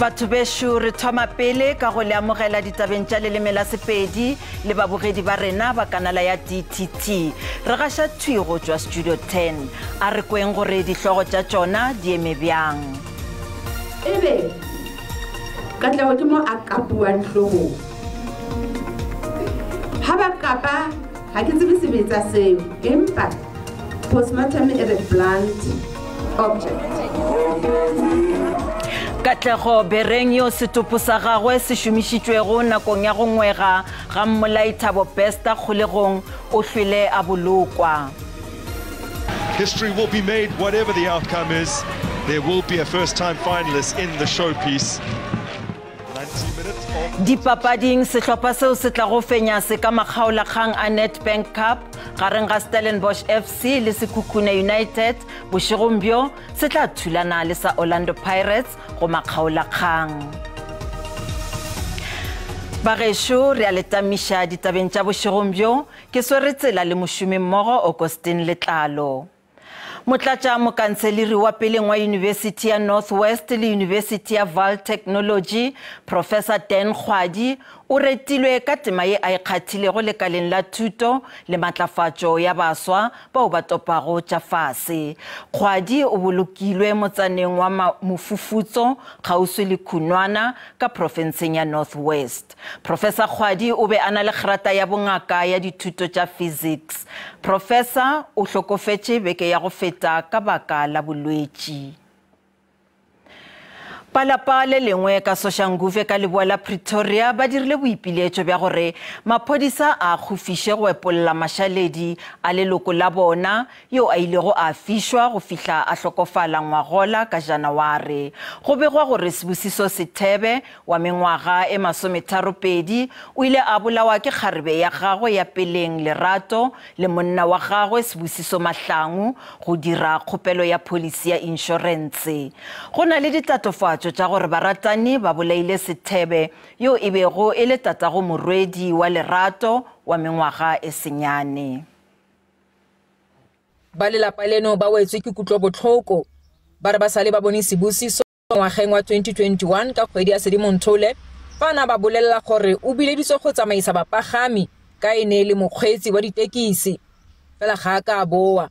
Batho besho re thoma pele ka go le amogela ditabeng tša leleme la Sepedi le babogedi ba rena ba kanala ya DTT. Re gaša thwi go tšwa Studio 10. A re kweng gore dihlogo tša tšona di eme bjang. Ebe ka tla go mo a kapuang hlogo. Ha ba kapa ha ke tsebe sebetsa seo empa postmortem is a blunt object. Katlego Bereng yo setopo sa gagwe se šomišitšwego nakong ya go ngwega ga mmolai Ditaba Besta kgolegong o hlwile a bolokwa. History will be made whatever the outcome is. There will be a first-time finalist in the showpiece. 90 minutes on. Dipapading sehlopha seo se tla go fenya se ka makgaolakgang a Nedbank Cup gareng ga Stellenbosch FC le Sekhukhune United bošegong bjo se tla thulana le sa Orlando Pirates go makgaolakgang. Bagešo re a letamiša ditabeng tša bošegong bjo ke swere tsela le mošomi mmogo Augustine Letlalo. Motlatša mokhanseleri wa peleng wa University ya North West le University ya Val Technology, Professor Dan Khwadi, o retilwe ka tema ye a ikgathilego lekaleng la thuto le matlafatšo ya baswa bao ba topago tša fase. Khwadi o bolokilwe motsaneng wa mofufutso kgauswi le Khunwana ka profenseng ya North West. Professor Khwadi o be a na le kgerata ya bongaka ya dithuto tša physics. Professor o hlokofetše beke ya go feta ka baka la bolwetši. Palapa le lengwe ka Soshanguve ka leboa la Pretoria ba dirile boipiletšo bja gore maphodisa a kgofiše go epolla mašaledi a leloko la bona yo a ilego a fišwa go fihla a hlokofala ngwagola ka Janaware. Go begwa gore Sibusiso Sethebe wa mengwaga e 32 o ile a bolawa ke kgarebe ya gagwe ya peleng Lerato le monna wa gagwe Sibusiso Mahlangu go dira kgopelo ya polisi ya insurance. Go na le ditatofatšo tša gore baratani ba bolaile Sethebe yo e bego e le tatago morwedi wa Lerato wa mengwaga e senyane. Ba lelapa leno ba wetswe ke kutlobotlhoko ba re ba sale ba bone Sibusiso ngwageng wa 2021 ka kgwedi ya Sedimonthole fa na ba bolelela gore o bileditswe go tsamaisa bapagami ka ene le mokgweetsi wa ditekisi fela ga ka boa.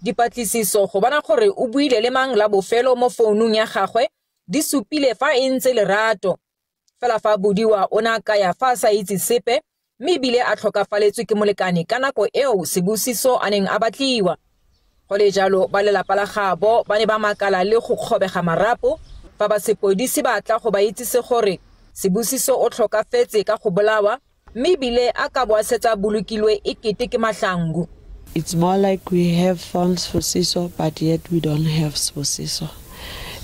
Dipatlisiso go bona gore o buile le mang la bofelo mo founung ya gagwe di supile fa e ntse Lerato fela fa bodiwa o na ka ya fa sa itse sepe mme bile a tlhokafaletswe ke molekane ka nako eo Sibusiso a neng a batliwa. Go le jalo ba lelapa la gabo ba ne ba makala le go kgobega marapo fa ba sepodisi ba tla go ba itsise gore Sibusiso o tlhokafetse ka go bolawa mme bile a ka bo a setsa bolokilwe ekete ke Mahlangu. It's more like we have found Sibusiso but yet we don't have Sibusiso.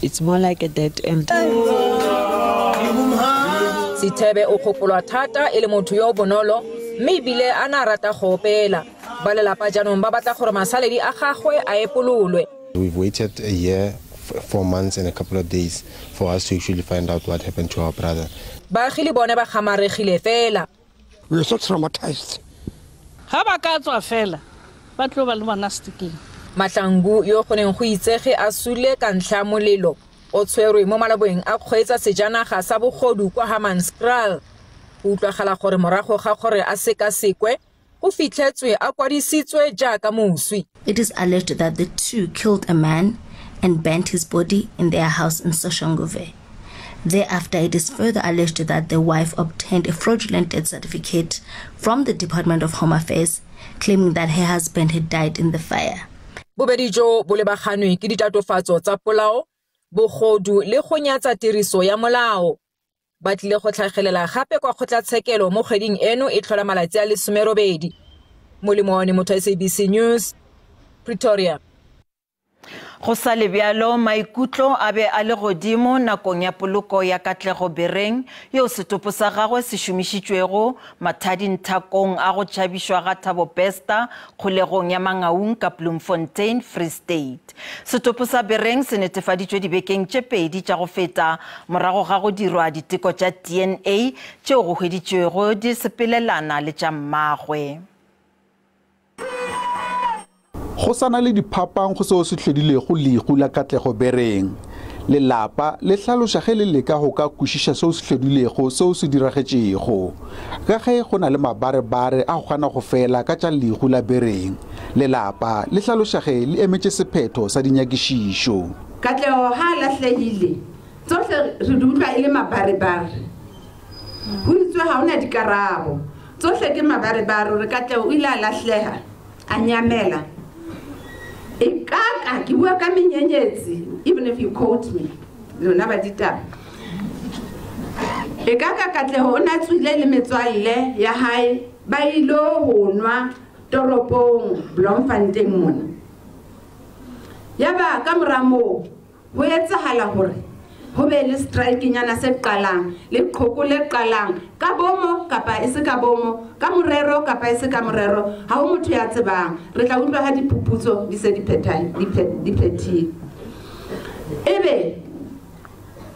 It's more like a dead end. Sethebe o kgopolwa thata e le motho yo bonolo mme bile a na rata go opela. Ba lelapa jaanong ba batla gore masaledi a gagwe a epololwe. We've waited a year, 4 months and a couple of days for us to actually find out what happened to our brother. Baagi le bone ba gamaregile fela. We are so traumatized. Ha ba ka tswa fela ba tlo ba le monasticking. Mahlangu yo go neng go itsege a sule ka ntlha molelo o tshwerwe mo malaboeng a kgweetsa sejanaga sa bogodu kwa Hammanskraal. Go utlwagala gore morago ga gore a sekasekwe go fitlhetswe a kwadisitswe jaaka moswi. It is alleged that the two killed a man and burnt his body in their house in Soshanguve. Thereafter, it is further alleged that the wife obtained a fraudulent death certificate from the Department of Home Affairs, claiming that her husband had died in the fire. Bobedi jo bo lebaganwe ke ditatofatso tsa polao, bogodu le go nyatsa tiriso ya molao. Ba tlile go tlhagelela gape kwa kgotlatshekelo mo kgweding eno e tlhola malatsi a 18. Molemone motho SABC News, Pretoria. Go sa le bjalo maikutlo a be a le godimo nakong ya poloko ya Katlego Bereng yo setopo sa gagwe se šomišitšwego mathadinthakong a go tšhabišwa ga Ditaba Besta kgolegong ya Mangaung ka Bloemfontein, Free State. Setopo sa Bereng se netefaditšwe dibekeng tše pedi tša go feta morago ga go dirwa diteko tša DNA tšeo go hweditšwego di sepelelana le tša mmagwe. Go sana le diphapang go seo se tlhodile go lego la Katlego Bereng. lelapa le hlaloša ge le leka go ka kwešiša seo se hlodilego seo se diragetšego ka ge go na le mabarebare a go kgona go fela ka tša lehu la bereng lelapa le hlaloša ge le emetše sephetho sa dinyakišišo Katlego ha lahlehile tsohle re di utlwa e le mabarebare ho itswe ha ona dikarabo tsohle ke mabarebare re Katlego o ile a lahleha a nyamela Ikaka ki bua ka menyenyetsi even if you quote me lona ba Ditaba Ikaka Katlego o na tswile le metswalle ya hae ba ilo ho nwa toropong Bloemfontein mona yaba ka moramo ho etsahala hore ho be le strike nyana se qalang le qhoko le qalang ka bomo kapa ese ka bomo ka morero kapa ese ka morero ha o motho ya tsebang re tla utlwa ha diphuputso di se di phethile ebe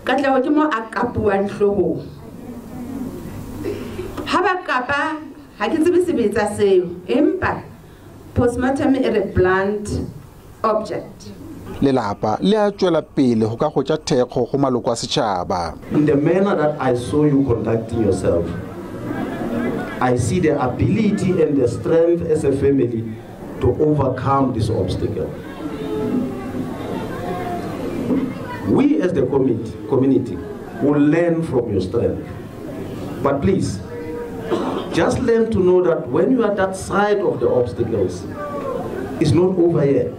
Katlego ke mo a kapuang hloho ha ba kapa ha ke tsebe sebetsa seo empa postmortem e re blunt object lelapa le a tšwela pele go ka go tša thekgo go maloko a setšhaba in the manner that I saw you conducting yourself I see the ability and the strength as a family to overcome this obstacle. We as the community will learn from your strength, but please just learn to know that when you are at that side of the obstacles, it's not over yet.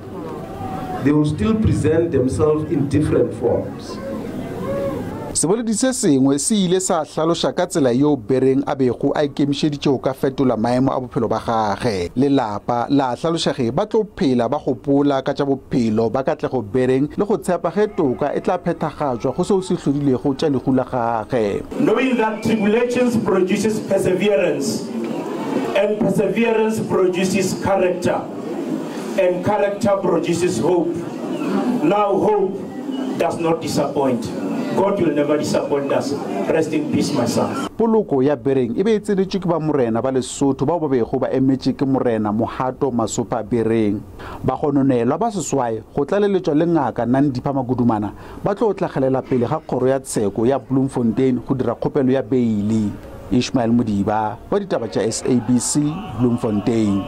They will still present themselves in different forms. Seboledi se sengwe se ile sa hlaloša ka tsela yo bereng a bego a ikemišeditše go ka fetola maemo a bophelo ba gage lelapa la hlaloša ge ba tlo phela ba gopola ka tša bophelo ba Katlego bereng le go tshepa ge toka e tla phethagatswa go seo se hlodilego tša lehu la gage. Knowing that tribulations produces perseverance and perseverance produces character and character produces hope. Now hope does not disappoint. God will never disappoint us. Rest in peace, my son. Poloko ya bereng e be e tsenetšwe ke ba morena ba Lesotho bao ba bego ba emetše ke morena Mohato Masopa bereng ba gononelwa ba seswae go tlaleletšwa le ngaka Ditaba Magudumana ba tlo tlagelela pele ga kgoro ya tsheko ya Bloemfontein go dira kgopelo ya beili. Ishmael Modiba wa ditaba tša SABC Bloemfontein.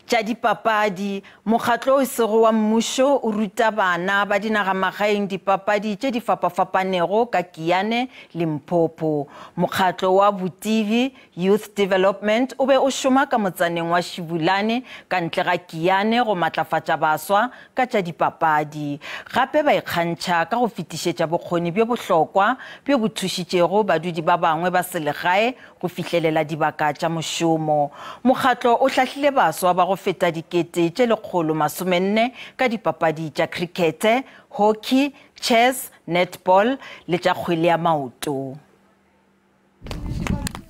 Tša dipapadi mokgatlo o sego wa mmušo o ruta bana ba dinagamagaeng dipapadi tše di fapafapanego ka Kiane Limpopo. Mokgatlo wa Butivi Youth Development o be o šoma ka motsaneng wa Shibulane ka ntle ga Kiane go matlafatša baswa ka tša dipapadi. Gape ba ikgantšha ka go fetišetša bokgoni bjo bohlokwa bjo bo thušitšego badudi ba bangwe ba selegae go fihlelela dibaka tša mošomo. Mokgatlo o hlahlile baswa ba go feta dikete tše 140 ka dipapadi tša cricket, hockey, chess, netball le tša kgwele ya maoto.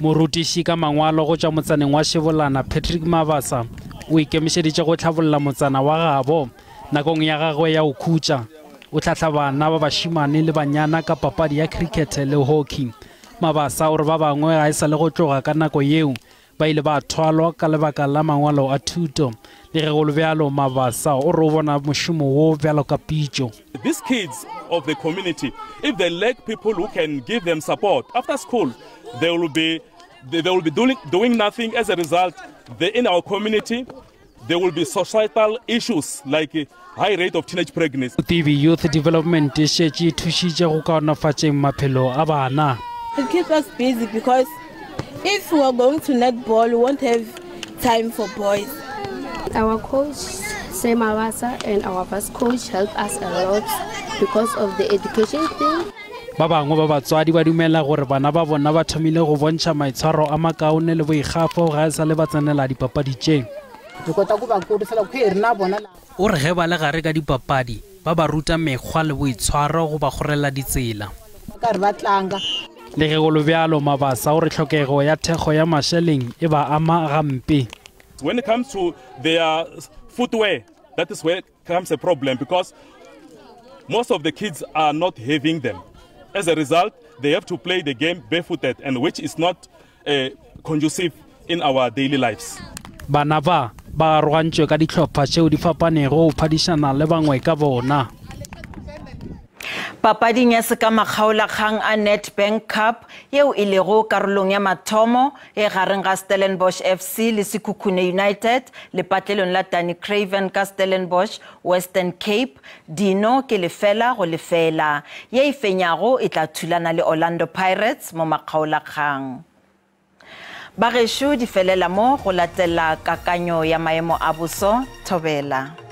Morutiši ka mangwalo go tša motsaneng wa Shebolana Patrick Mabasa o ikemišeditše go tlhabolola motsana wa gabo nakong ya gagwe ya go khutša. O tlhahla bana ba bašimane le banyana ka papadi ya cricket le hockey. Mabasa o re ba bangwe ga e sa le go tloga ka nako yeo ba ile ba thwalwa ka lebaka la mangwalo a thuto le ge go le bjalo Mabasa o re o bona mošomo wo bjalo ka pitšo. These kids of the community, if they lack people who can give them support after school, they will be doing nothing. As a result, in our community there will be societal issues like a high rate of teenage pregnancy. TV Youth Development e šetše e thušitše go kaonafatšeng maphelo a bana. It keeps us busy because if we are going to netball, we won't have time for boys. Our coach, Sema Wasa, and our vice coach help us a lot because of the education thing. Ba bangwe ba batswadi ba dumela gore bana ba bona ba thomile go bontšha maitshwaro a makaone le boikgafo ga e sa le ba tsenela dipapadi tšeng. O re ge ba le gare ka dipapadi ba ba ruta mekgwa le boitshwaro go ba gorela ditsela. Le ge go le bjalo Mabasa o re tlhokego ya thekgo ya mašeleng e ba ama gampe. When it comes to their footwear, that is where comes a problem because most of the kids are not having them. As a result, they have to play the game barefooted, and which is not conducive in our daily lives. Bana ba arogantšwe ka dihlopha tšeo di fapanego go phadišana le bangwe ka bona. Papading ya sekamagaolakgang a Nedbank Cup yeo e lego karolong ya mathomo e gareng ga Stellenbosch FC le Sekhukhune United le patlelong la Danny Craven ka Stellenbosch Western Cape dino ke lefela go lefela ye e fenyago e tla thulana le Orlando Pirates mo magaolakgang. Bagesho di felela mo go latela kakanyo ya maemo a boso thobela.